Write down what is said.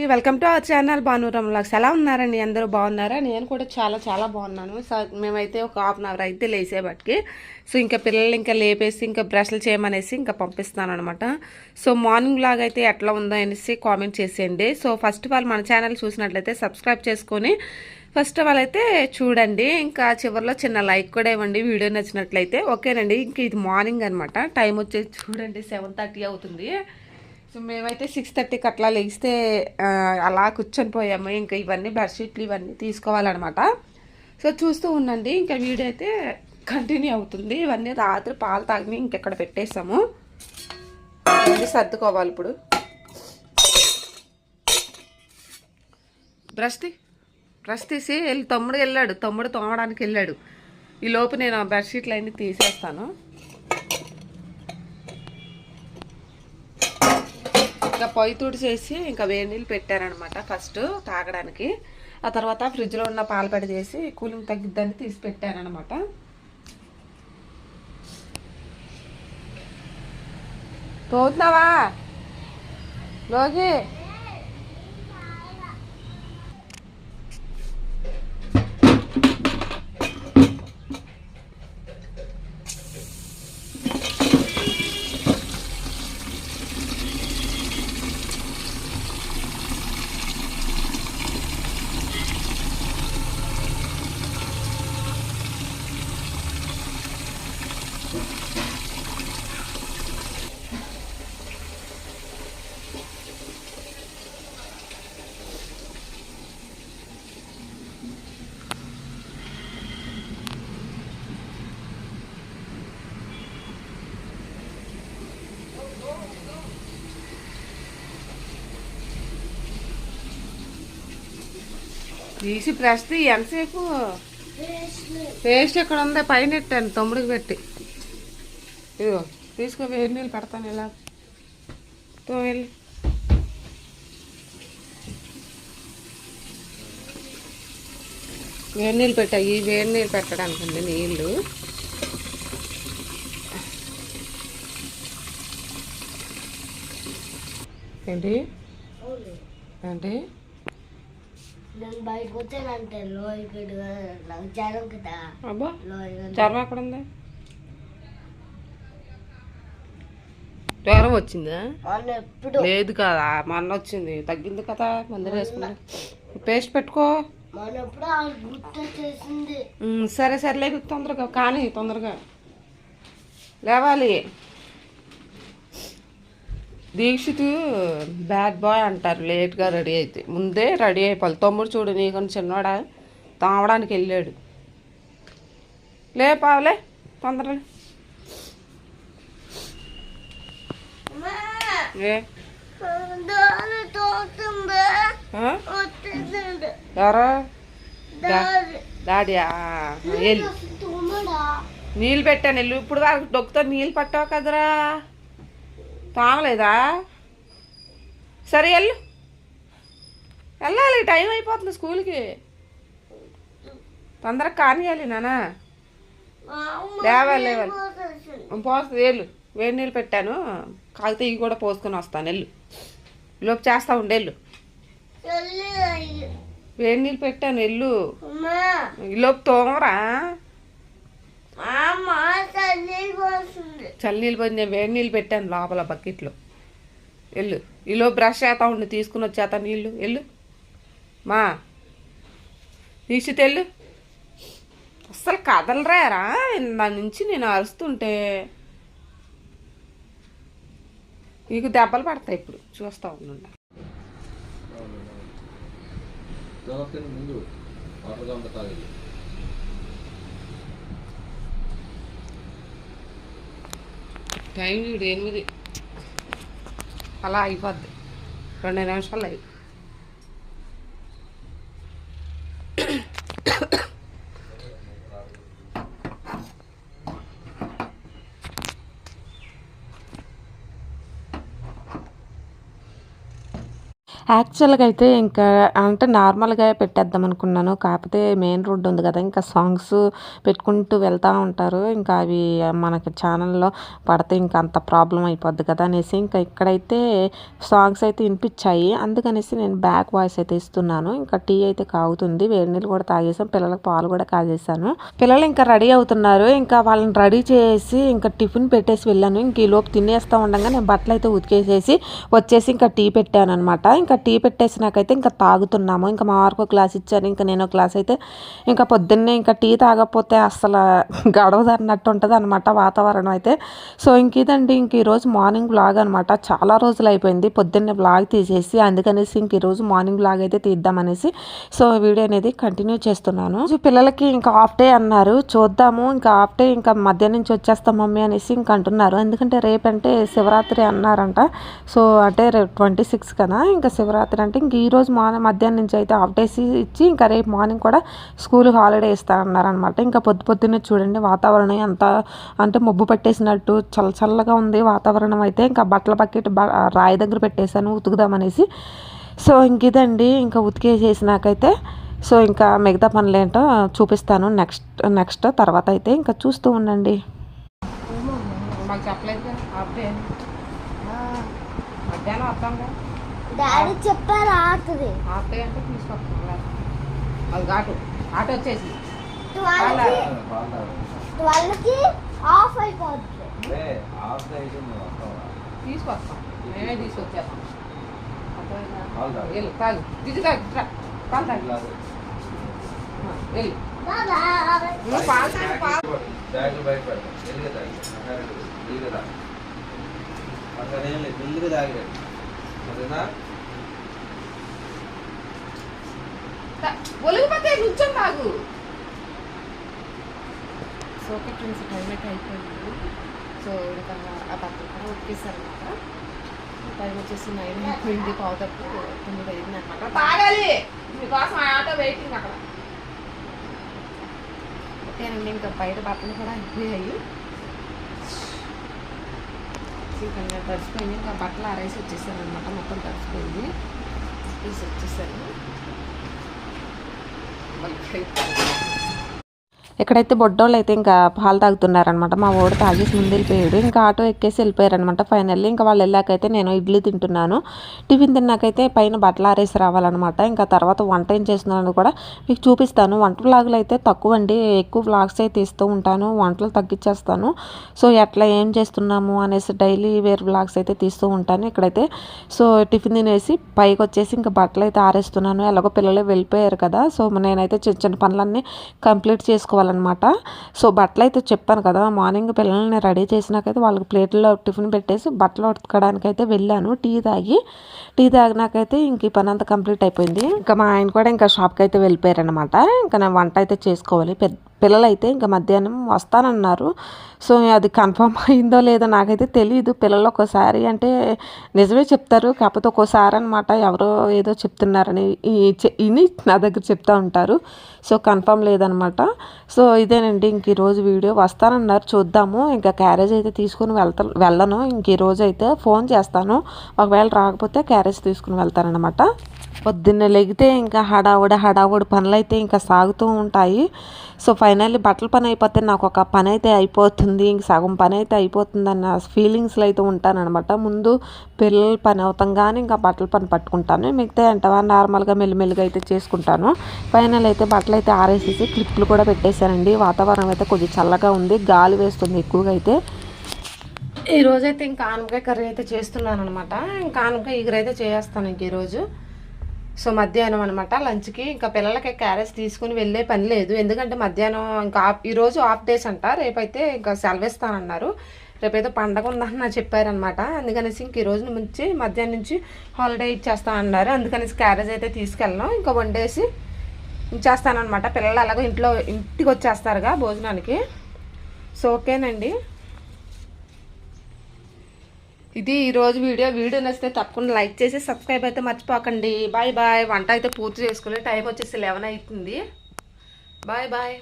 Welcome to our channel Bhanuram vlogs. ఎలా ఉన్నారండి? అందరూ బాగున్నారా? నేను కూడా చాలా చాలా బాగున్నాను. సో మేమైతే ఒక హాఫ్ అన్ అవర్ అయితే లేసేపటికి సో ఇంకా పిల్లలు ఇంకా లేపేసి ఇంకా బ్రష్లు చేయమనేసి ఇంకా పంపిస్తాను అనమాట. సో మార్నింగ్ వ్లాగ్ అయితే ఎట్లా ఉందో అనేసి కామెంట్ చేసేయండి. సో ఫస్ట్ ఆఫ్ ఆల్ మన ఛానల్ చూసినట్లయితే సబ్స్క్రైబ్ చేసుకొని ఫస్ట్ ఆఫ్ ఆల్ అయితే చూడండి. ఇంకా చివరిలో చిన్న లైక్ కూడా ఇవ్వండి వీడియో నచ్చినట్లయితే. ఓకేనండి. ఇంక ఇది మార్నింగ్ అనమాట. టైం వచ్చేసి చూడండి 7:30 అవుతుంది. సో మేమైతే 6:30కి అట్లా లేస్తే అలా కూర్చొని పోయాము. ఇంకా ఇవన్నీ బెడ్షీట్లు ఇవన్నీ తీసుకోవాలన్నమాట. సో చూస్తూ ఉండండి. ఇంకా వీడియో అయితే కంటిన్యూ అవుతుంది. ఇవన్నీ రాత్రి పాలు తాగి ఇంకెక్కడ పెట్టేసాము. ఇవన్నీ సర్దుకోవాలి ఇప్పుడు. బ్రష్ తీసి తమ్ముడు వెళ్ళాడు. తమ్ముడు తోమడానికి వెళ్ళాడు. ఈ లోపు నేను ఆ బెడ్షీట్లు అన్నీ తీసేస్తాను. ఇంకా పొయ్యి తుడిచేసి ఇంకా వేడి నీళ్ళు పెట్టారనమాట ఫస్ట్ తాగడానికి. ఆ తర్వాత ఫ్రిడ్జ్లో ఉన్న పాలపడి చేసి కూలింగ్ తగ్గిద్దని తీసి పెట్టారనమాట. తోతున్నావా లోకి? తీసి బ్రష్ ఎంతసేపు పేస్ట్ ఎక్కడ ఉందో పైన పెట్టాను తమ్ముడికి పెట్టి. ఇదిగో తీసుకో వేడి నీళ్ళు పెడతాను. ఇలా వెళ్ళి వేడి నీళ్ళు పెట్టాయి. ఈ వేడి నీళ్ళు పెట్టడానికి నీళ్ళు ఏంటి ఏంటి అబ్బా జ్వరం ఎక్కడ ఉంది? జ్వరం వచ్చిందా? లేదు కదా, మొన్న వచ్చింది. తగ్గింది కదా, మందులు వేసుకున్నా. పేస్ట్ పెట్టుకో. సరే సరే లేదు తొందరగా కానీ తొందరగా లేవాలి. దీక్షిత్ బ్యాడ్ బాయ్ అంటారు లేట్గా రెడీ అయితే. ముందే రెడీ అయిపోవాలి. తమ్ముడు చూడు నీకు చిన్నవాడా తామడానికి వెళ్ళాడు. లేపావలే తొందరగా. ఎవరా డాడీయా? వెళ్ళు నీళ్ళు పెట్టాను. వెళ్ళు. ఇప్పుడు వరకు డొక్కుతో నీళ్ళు పట్టావు కదరా. తాగలేదా? సరే వెళ్ళు. వెళ్ళాలి, టైం అయిపోతుంది స్కూల్కి. తొందరగా కానియాలి నానా. లేవాలి లేవాలి పోస్తుంది. వెళ్ళు. వేడి నీళ్ళు పెట్టాను, కాగితే ఇవి కూడా పోసుకొని వస్తాను. వెళ్ళు. లోపు చేస్తా ఉండి. వెళ్ళు. వేడి నీళ్ళు పెట్టాను. వెళ్ళు. ఈలోపు తోమరా. చల్లనీళ్ళు పోయింది. నేను వేడి నీళ్ళు పెట్టాను లోపల బకెట్లో. వెళ్ళు. ఈలో బ్రష్ చేస్తా ఉండి తీసుకుని వచ్చేత నీళ్ళు. వెళ్ళు మా తీసి తెల్లు. అస్సలు కదలరారా దాని నుంచి నేను అరుస్తుంటే. నీకు దెబ్బలు పడతాయి ఇప్పుడు చూస్తా ఉండండి. టైం చూడు 8 అలా అయిపోద్ది. 2 నిమిషాలు అయి. యాక్చువల్గా అయితే ఇంకా అంటే నార్మల్గా పెట్టేద్దాం అనుకున్నాను, కాకపోతే మెయిన్ రోడ్డు ఉంది కదా, ఇంకా సాంగ్స్ పెట్టుకుంటూ వెళ్తూ ఉంటారు, ఇంకా అవి మనకి ఛానల్లో పడితే ఇంకా అంత ప్రాబ్లం అయిపోద్ది కదా అనేసి ఇంకా ఇక్కడైతే సాంగ్స్ అయితే వినిపించాయి. అందుకనేసి నేను బ్యాక్ వాయిస్ అయితే ఇస్తున్నాను. ఇంకా టీ అయితే కాగుతుంది, వేడి నీళ్ళు కూడా తాగేసాం, పిల్లలకు పాలు కూడా కాజేసాను. పిల్లలు ఇంకా రెడీ అవుతున్నారు, ఇంకా వాళ్ళని రెడీ చేసి ఇంకా టిఫిన్ పెట్టేసి వెళ్ళాను. ఇంక ఈ లోపు తినేస్తూ ఉండగా నేను బట్టలు అయితే ఉతికేసేసి వచ్చేసి ఇంకా టీ పెట్టాను అనమాట. ఇంకా టీ పెట్టేసినాకైతే ఇంకా తాగుతున్నాము. ఇంకా మా వారికి ఒక గ్లాస్ ఇచ్చాను, ఇంకా నేను ఒక గ్లాస్ అయితే ఇంకా పొద్దున్నే ఇంకా టీ తాగకపోతే అసలు గడవదన్నట్టు ఉంటుంది అనమాట వాతావరణం అయితే. సో ఇంక ఇదండి ఇంక ఈరోజు మార్నింగ్ బ్లాగ్ అనమాట. చాలా రోజులు అయిపోయింది పొద్దున్నే బ్లాగ్ తీసేసి, అందుకనేసి ఇంక ఈరోజు మార్నింగ్ బ్లాగ్ అయితే తీద్దామనేసి సో వీడియో అనేది కంటిన్యూ చేస్తున్నాను. పిల్లలకి ఇంకా హాఫ్ డే అన్నారు, చూద్దాము ఇంకా హాఫ్ డే ఇంకా మధ్యాహ్నం నుంచి వచ్చేస్తాం మమ్మీ అనేసి ఇంకా అంటున్నారు. ఎందుకంటే రేపంటే శివరాత్రి అన్నారంట. సో అంటే రేపు 26 కదా, ఇంకా శివరాత్రి అంటే ఇంక ఈరోజు మధ్యాహ్నం నుంచి అయితే హాఫ్ డేస్ ఇచ్చి ఇంకా రేపు మార్నింగ్ కూడా స్కూల్ హాలిడే ఇస్తారన్నారనమాట. ఇంకా పొద్దున్నే చూడండి వాతావరణం ఎంత అంటే మబ్బు పట్టేసినట్టు చల్లగా ఉంది వాతావరణం అయితే. ఇంకా బట్టల బకెట్ రాయి దగ్గర పెట్టేశాను ఉతుకుదామనేసి. సో ఇంక ఇదండి ఇంకా ఉతికేసేసినాకైతే సో ఇంకా మిగతా పనులు ఏంటో చూపిస్తాను నెక్స్ట్ తర్వాత అయితే ఇంకా చూస్తూ ఉండండి. మాకు చెప్పలేదు మధ్యాహ్నం వస్తాంగా డాడీ చెప్పారు ఆటది ఆటే అంటే తీసుకొస్తాం. అది ఆటో వచ్చేసి 12కి ఆఫ్ అయిపోద్ది. తీసుకొస్తాం, మేమే తీసుకొచ్చేస్తాం. ఒలిగిపోతే కూర్చొని తాగు. సో ఓకే ఫ్రెండ్స్, టైం అయితే అయిపోయింది. సో ఇంకా ఆ బట్టలు కూడా ఉతికేసారు అనమాట. టైం వచ్చేసి 9 అయిపోయింది, 9:09 అయింది అనమాట. తాగాలి మీకోసం ఆటో వెయిటింగ్ అక్కడ. ఓకేనండి, ఇంకా బయట బట్టలు కూడా అయిపోయాయి. ఇంకా తడిచిపోయింది, ఇంకా బట్టలు ఆరేసి వచ్చేసాను అనమాట. మొత్తం తడిచిపోయింది, తీసి వచ్చేసాను. ఇక్కడైతే బొడ్డోళ్ళు అయితే ఇంకా పాలు తాగుతున్నారనమాట. మా ఓడి తాగేసి ముందు వెళ్ళిపోయాడు, ఇంకా ఆటో ఎక్కేసి వెళ్ళిపోయారనమాట. ఫైనల్లీ ఇంకా వాళ్ళు వెళ్ళాకైతే నేను ఇడ్లీ తింటున్నాను. టిఫిన్ తిన్నాకైతే పైన బట్టలు ఆరేసి రావాలన్నమాట. ఇంకా తర్వాత వంట ఏం చేస్తున్నాను కూడా మీకు చూపిస్తాను. వంట వ్లాగులు అయితే తక్కువ అండి, ఎక్కువ వ్లాగ్స్ అయితే తీస్తూ ఉంటాను, వంటలు తగ్గించేస్తాను. సో ఎట్లా ఏం చేస్తున్నాము అనేసి డైలీ వేర్ వ్లాగ్స్ అయితే తీస్తూ ఉంటాను. ఇక్కడైతే సో టిఫిన్ తినేసి పైకి వచ్చేసి ఇంకా బట్టలు అయితే ఆరేస్తున్నాను. ఎలాగో పిల్లలు వెళ్ళిపోయారు కదా, సో నేనైతే చిన్న చిన్న పనులన్నీ కంప్లీట్ చేసుకోవాలి అనమాట. సో బట్టలు అయితే చెప్పాను కదా, మార్నింగ్ పిల్లల్ని రెడీ చేసినాకైతే వాళ్ళకి ప్లేట్లో టిఫిన్ పెట్టేసి బట్టలు ఉతకడానికి అయితే వెళ్ళాను. టీ తాగినాకైతే ఇంక ఈ పని అంతా కంప్లీట్ అయిపోయింది. ఇంకా మా ఆయన కూడా ఇంకా షాప్కి అయితే వెళ్ళిపోయారు అనమాట. ఇంకా నేను వంట అయితే చేసుకోవాలి. పిల్లలు అయితే ఇంకా మధ్యాహ్నం వస్తానన్నారు. సో అది కన్ఫర్మ్ అయిందో లేదో నాకైతే తెలియదు. పిల్లలు ఒక్కోసారి అంటే నిజమే చెప్తారు, కాకపోతే ఒక్కోసారి అనమాట ఎవరో ఏదో చెప్తున్నారని ఇని నా దగ్గర చెప్తూ ఉంటారు. సో కన్ఫర్మ్ లేదనమాట. సో ఇదేనండి ఇంక ఈరోజు వీడియో. వస్తానన్నారు, చూద్దాము. ఇంకా క్యారేజ్ అయితే తీసుకుని వెళ్ళను. ఇంక ఈరోజు అయితే ఫోన్ చేస్తాను, ఒకవేళ రాకపోతే క్యారేజ్ తీసుకుని వెళ్తానమాట. పొద్దున్నే లెగితే ఇంకా హడావుడి పనులు అయితే ఇంకా సాగుతూ ఉంటాయి. సో ఫైనల్లీ బట్టల పని అయిపోతే నాకు ఒక పని అయితే అయిపోతుంది, ఇంక సగం పని అయితే అయిపోతుంది అన్న ఫీలింగ్స్లో అయితే ఉంటానన్నమాట. ముందు పిల్లల పని అవుతాం కానీ ఇంకా బట్టల పని పట్టుకుంటాను, మిగతా అంటే నార్మల్గా మెల్లిమెల్లిగా అయితే చేసుకుంటాను. ఫైనల్ అయితే బట్టలు అయితే ఆరేసేసి క్లిప్లు కూడా పెట్టేశానండి. వాతావరణం అయితే కొద్దిగా చల్లగా ఉంది, గాలి వేస్తుంది ఎక్కువగా అయితే. ఈరోజైతే ఇంకా ఆనపకాయ కర్రీ అయితే చేస్తున్నాను అనమాట. ఇంకా ఆనపకాయ ఈగర అయితే చేస్తాను ఇంక ఈరోజు. సో మధ్యాహ్నం అనమాట లంచ్కి. ఇంకా పిల్లలకి క్యారేజ్ తీసుకుని వెళ్ళే పని లేదు, ఎందుకంటే మధ్యాహ్నం ఇంకా ఈరోజు హాఫ్ డేస్ అంట, రేపైతే ఇంకా సెలవిస్తానన్నారు. రేపైతే పండగ ఉందని చెప్పారనమాట. అందుకనేసి ఇంక ఈ రోజు నుంచి మధ్యాహ్నం నుంచి హాలిడే ఇచ్చేస్తానన్నారు. అందుకనేసి క్యారేజ్ అయితే తీసుకెళ్ళను, ఇంకా వండేసి ఇచ్చేస్తానమాట. పిల్లలు అలాగో ఇంటికి వచ్చేస్తారుగా భోజనానికి. సో ఓకేనండి, ఇది ఈరోజు వీడియో నచ్చితే తప్పకుండా లైక్ చేసి సబ్స్క్రైబ్ అయితే మర్చిపోకండి. Bye bye. వంట అయితే పూర్తి చేసుకుని టైం వచ్చేసి 11 అవుతుంది. Bye bye.